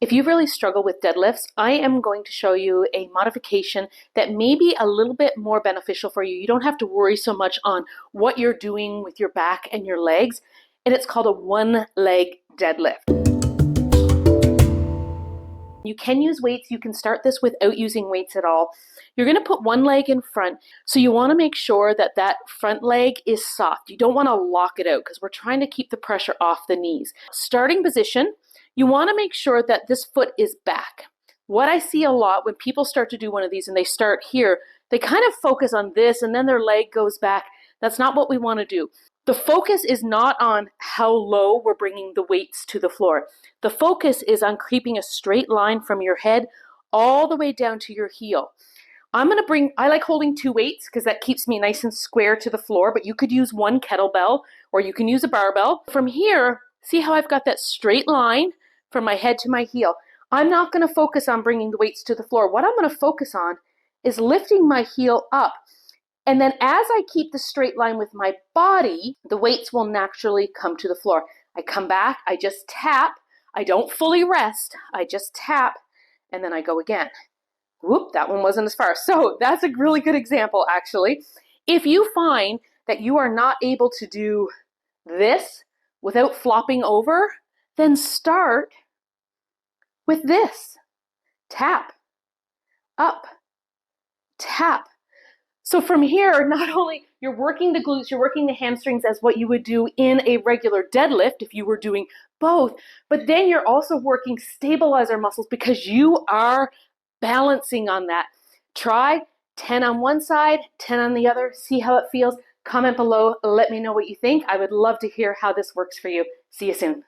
If you really struggle with deadlifts, I am going to show you a modification that may be a little bit more beneficial for you. You don't have to worry so much on what you're doing with your back and your legs, and it's called a one-leg deadlift. You can use weights. You can start this without using weights at all. You're going to put one leg in front, so you want to make sure that that front leg is soft. You don't want to lock it out because we're trying to keep the pressure off the knees. Starting position, you want to make sure that this foot is back. What I see a lot when people start to do one of these and they start here, they kind of focus on this and then their leg goes back. That's not what we want to do. The focus is not on how low we're bringing the weights to the floor. The focus is on keeping a straight line from your head all the way down to your heel. I like holding two weights because that keeps me nice and square to the floor, but you could use one kettlebell or you can use a barbell. From here, see how I've got that straight line from my head to my heel. I'm not going to focus on bringing the weights to the floor. What I'm going to focus on is lifting my heel up. And then as I keep the straight line with my body, the weights will naturally come to the floor. I come back, I just tap. I don't fully rest. I just tap, and then I go again. Whoop, that one wasn't as far. So that's a really good example, actually. If you find that you are not able to do this without flopping over, then start with this. Tap, up, tap. So from here, not only you're working the glutes, you're working the hamstrings as what you would do in a regular deadlift if you were doing both, but then you're also working stabilizer muscles because you are balancing on that. Try 10 on one side, 10 on the other, see how it feels. Comment below, let me know what you think. I would love to hear how this works for you. See you soon.